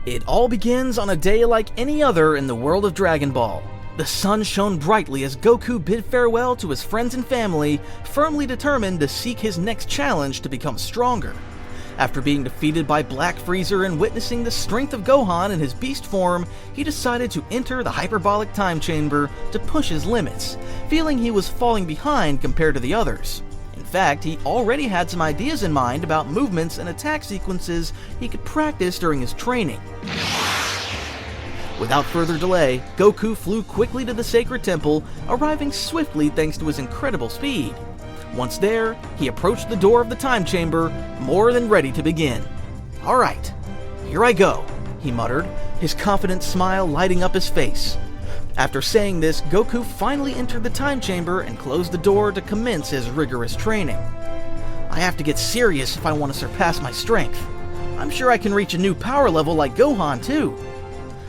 It all begins on a day like any other in the world of Dragon Ball. The sun shone brightly as Goku bid farewell to his friends and family, firmly determined to seek his next challenge to become stronger. After being defeated by Black Freezer and witnessing the strength of Gohan in his beast form, he decided to enter the hyperbolic time chamber to push his limits, feeling he was falling behind compared to the others. In fact, he already had some ideas in mind about movements and attack sequences he could practice during his training. Without further delay, Goku flew quickly to the Sacred Temple, arriving swiftly thanks to his incredible speed. Once there, he approached the door of the time chamber, more than ready to begin. "Alright, here I go," he muttered, his confident smile lighting up his face. After saying this, Goku finally entered the time chamber and closed the door to commence his rigorous training. "I have to get serious if I want to surpass my strength. I'm sure I can reach a new power level like Gohan too."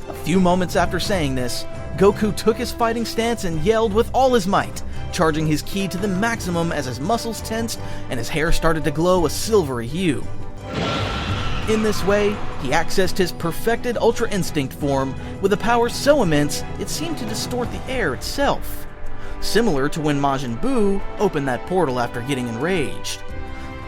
A few moments after saying this, Goku took his fighting stance and yelled with all his might, charging his ki to the maximum as his muscles tensed and his hair started to glow a silvery hue. In this way, he accessed his perfected Ultra Instinct form with a power so immense it seemed to distort the air itself, similar to when Majin Buu opened that portal after getting enraged.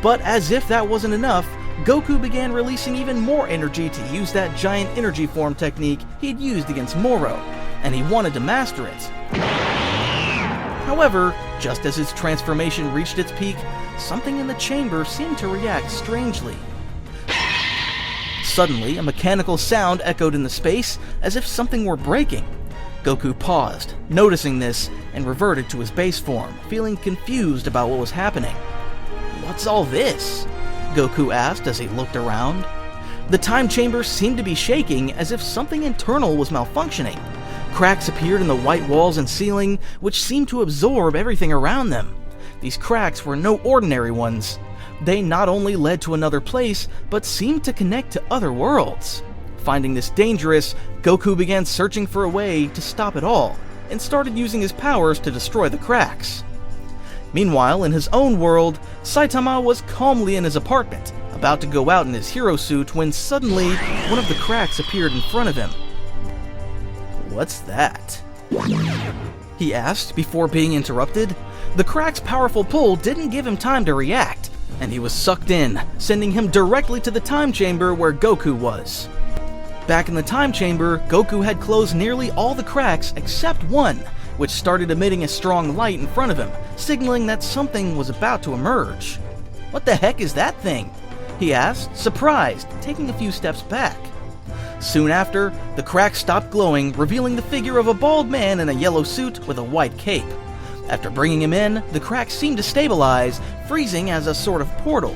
But as if that wasn't enough, Goku began releasing even more energy to use that giant energy form technique he'd used against Moro, and he wanted to master it. However, just as his transformation reached its peak, something in the chamber seemed to react strangely. Suddenly, a mechanical sound echoed in the space, as if something were breaking. Goku paused, noticing this, and reverted to his base form, feeling confused about what was happening. "What's all this?" Goku asked as he looked around. The time chamber seemed to be shaking, as if something internal was malfunctioning. Cracks appeared in the white walls and ceiling, which seemed to absorb everything around them. These cracks were no ordinary ones. They not only led to another place, but seemed to connect to other worlds. Finding this dangerous, Goku began searching for a way to stop it all, and started using his powers to destroy the cracks. Meanwhile, in his own world, Saitama was calmly in his apartment, about to go out in his hero suit when suddenly, one of the cracks appeared in front of him. "What's that?" he asked before being interrupted. The crack's powerful pull didn't give him time to react, and he was sucked in, sending him directly to the time chamber where Goku was. Back in the time chamber, Goku had closed nearly all the cracks except one, which started emitting a strong light in front of him, signaling that something was about to emerge. "What the heck is that thing?" he asked, surprised, taking a few steps back. Soon after, the crack stopped glowing, revealing the figure of a bald man in a yellow suit with a white cape. After bringing him in, the crack seemed to stabilize, freezing as a sort of portal.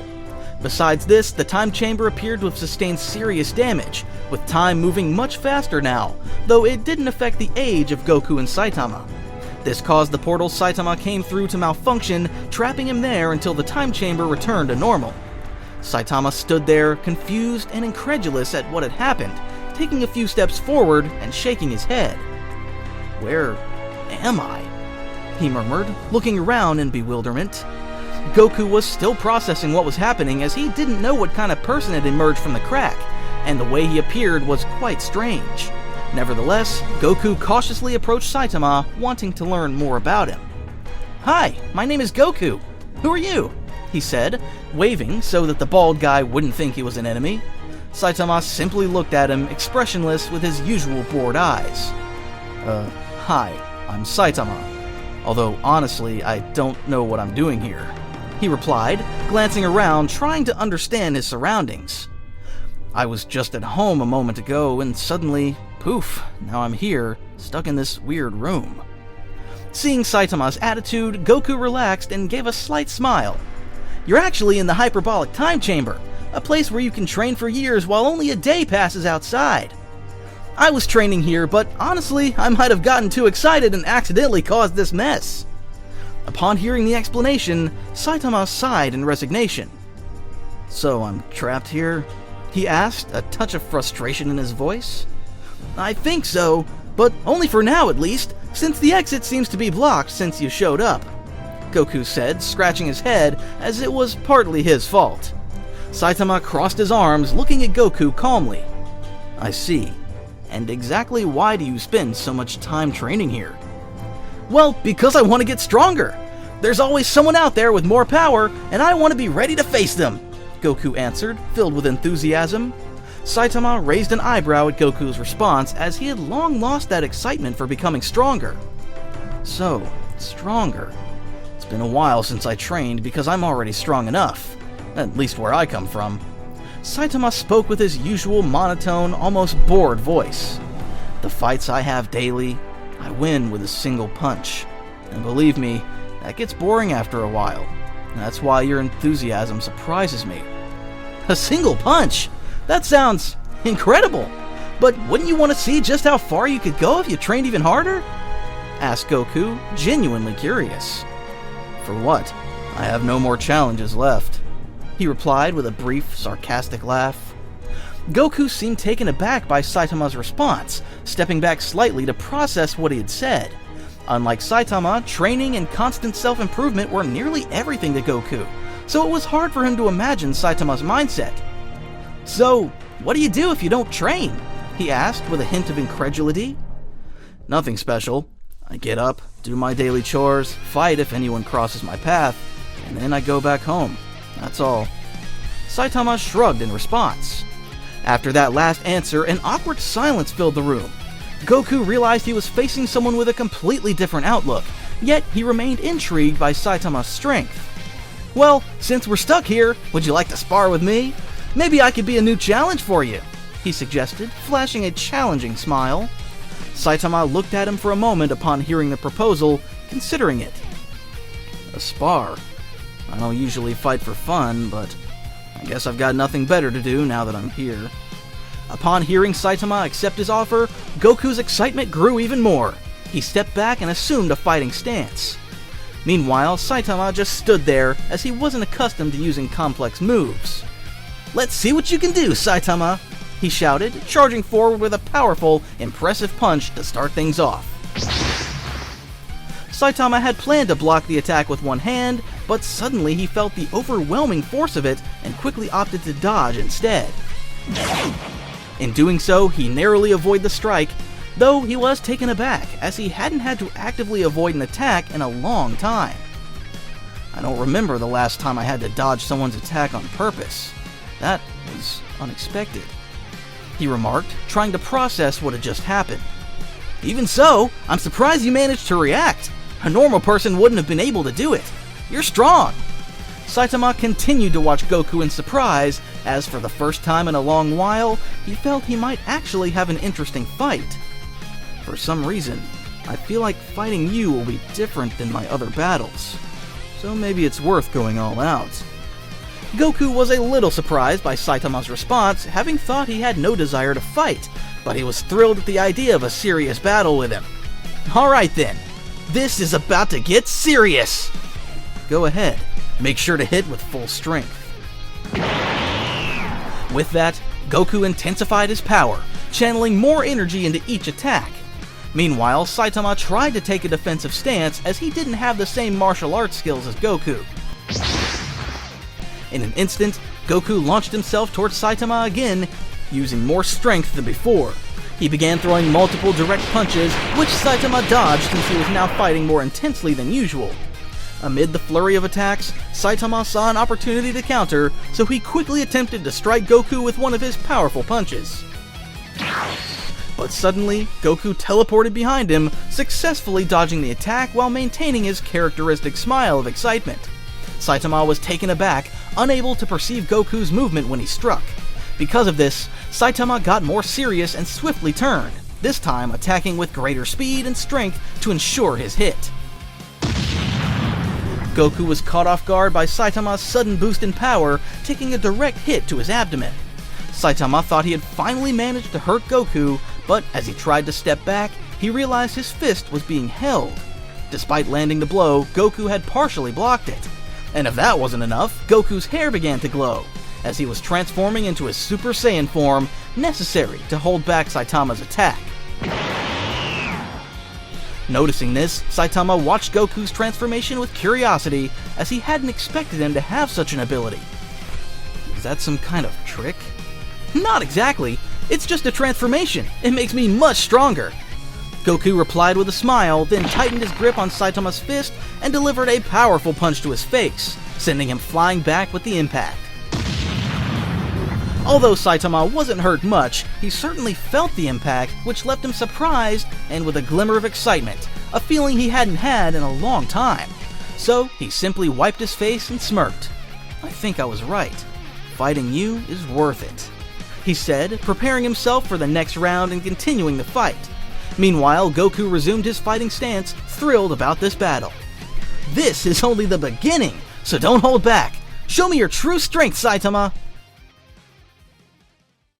Besides this, the time chamber appeared to have sustained serious damage, with time moving much faster now, though it didn't affect the age of Goku and Saitama. This caused the portal Saitama came through to malfunction, trapping him there until the time chamber returned to normal. Saitama stood there, confused and incredulous at what had happened, taking a few steps forward and shaking his head. "Where am I?" he murmured, looking around in bewilderment. Goku was still processing what was happening, as he didn't know what kind of person had emerged from the crack, and the way he appeared was quite strange. Nevertheless, Goku cautiously approached Saitama, wanting to learn more about him. "Hi, my name is Goku. Who are you?" he said, waving so that the bald guy wouldn't think he was an enemy. Saitama simply looked at him, expressionless with his usual bored eyes. Hi, I'm Saitama. Although, honestly, I don't know what I'm doing here," he replied, glancing around, trying to understand his surroundings. "I was just at home a moment ago, and suddenly, poof, now I'm here, stuck in this weird room." Seeing Saitama's attitude, Goku relaxed and gave a slight smile. "You're actually in the hyperbolic time chamber, a place where you can train for years while only a day passes outside. I was training here, but honestly, I might have gotten too excited and accidentally caused this mess." Upon hearing the explanation, Saitama sighed in resignation. "So I'm trapped here?" he asked, a touch of frustration in his voice. "I think so, but only for now at least, since the exit seems to be blocked since you showed up," Goku said, scratching his head as it was partly his fault. Saitama crossed his arms, looking at Goku calmly. I see. And exactly why do you spend so much time training here? Well, because I want to get stronger. There's always someone out there with more power, and I want to be ready to face them, Goku answered, filled with enthusiasm. Saitama raised an eyebrow at Goku's response, as he had long lost that excitement for becoming stronger. So, stronger. It's been a while since I trained because I'm already strong enough, at least where I come from. Saitama spoke with his usual monotone, almost bored voice. The fights I have daily, I win with a single punch. And believe me, that gets boring after a while. That's why your enthusiasm surprises me. A single punch? That sounds incredible. But wouldn't you want to see just how far you could go if you trained even harder? Asked Goku, genuinely curious. For what? I have no more challenges left, he replied with a brief, sarcastic laugh. Goku seemed taken aback by Saitama's response, stepping back slightly to process what he had said. Unlike Saitama, training and constant self-improvement were nearly everything to Goku, so it was hard for him to imagine Saitama's mindset. So, what do you do if you don't train? He asked with a hint of incredulity. Nothing special. I get up, do my daily chores, fight if anyone crosses my path, and then I go back home. That's all. Saitama shrugged in response. After that last answer, an awkward silence filled the room. Goku realized he was facing someone with a completely different outlook, yet he remained intrigued by Saitama's strength. Well, since we're stuck here, would you like to spar with me? Maybe I could be a new challenge for you, he suggested, flashing a challenging smile. Saitama looked at him for a moment upon hearing the proposal, considering it. A spar? I don't usually fight for fun, but I guess I've got nothing better to do now that I'm here. Upon hearing Saitama accept his offer, Goku's excitement grew even more. He stepped back and assumed a fighting stance. Meanwhile, Saitama just stood there, as he wasn't accustomed to using complex moves. Let's see what you can do, Saitama, he shouted, charging forward with a powerful, impressive punch to start things off. Saitama had planned to block the attack with one hand, but suddenly he felt the overwhelming force of it and quickly opted to dodge instead. In doing so, he narrowly avoided the strike, though he was taken aback, as he hadn't had to actively avoid an attack in a long time. I don't remember the last time I had to dodge someone's attack on purpose. That was unexpected, he remarked, trying to process what had just happened. Even so, I'm surprised you managed to react. A normal person wouldn't have been able to do it. You're strong. Saitama continued to watch Goku in surprise, as for the first time in a long while, he felt he might actually have an interesting fight. For some reason, I feel like fighting you will be different than my other battles. So maybe it's worth going all out. Goku was a little surprised by Saitama's response, having thought he had no desire to fight, but he was thrilled at the idea of a serious battle with him. Alright then, this is about to get serious! Go ahead, make sure to hit with full strength. With that, Goku intensified his power, channeling more energy into each attack. Meanwhile, Saitama tried to take a defensive stance, as he didn't have the same martial arts skills as Goku. In an instant, Goku launched himself towards Saitama again, using more strength than before. He began throwing multiple direct punches, which Saitama dodged since he was now fighting more intensely than usual. Amid the flurry of attacks, Saitama saw an opportunity to counter, so he quickly attempted to strike Goku with one of his powerful punches. But suddenly, Goku teleported behind him, successfully dodging the attack while maintaining his characteristic smile of excitement. Saitama was taken aback, unable to perceive Goku's movement when he struck. Because of this, Saitama got more serious and swiftly turned, this time attacking with greater speed and strength to ensure his hit. Goku was caught off guard by Saitama's sudden boost in power, taking a direct hit to his abdomen. Saitama thought he had finally managed to hurt Goku, but as he tried to step back, he realized his fist was being held. Despite landing the blow, Goku had partially blocked it. And if that wasn't enough, Goku's hair began to glow, as he was transforming into his Super Saiyan form, necessary to hold back Saitama's attack. Noticing this, Saitama watched Goku's transformation with curiosity, as he hadn't expected him to have such an ability. Is that some kind of trick? Not exactly. It's just a transformation. It makes me much stronger. Goku replied with a smile, then tightened his grip on Saitama's fist and delivered a powerful punch to his face, sending him flying back with the impact. Although Saitama wasn't hurt much, he certainly felt the impact, which left him surprised and with a glimmer of excitement, a feeling he hadn't had in a long time. So he simply wiped his face and smirked. "I think I was right. Fighting you is worth it," he said, preparing himself for the next round and continuing the fight. Meanwhile, Goku resumed his fighting stance, thrilled about this battle. "This is only the beginning, so don't hold back. Show me your true strength, Saitama!"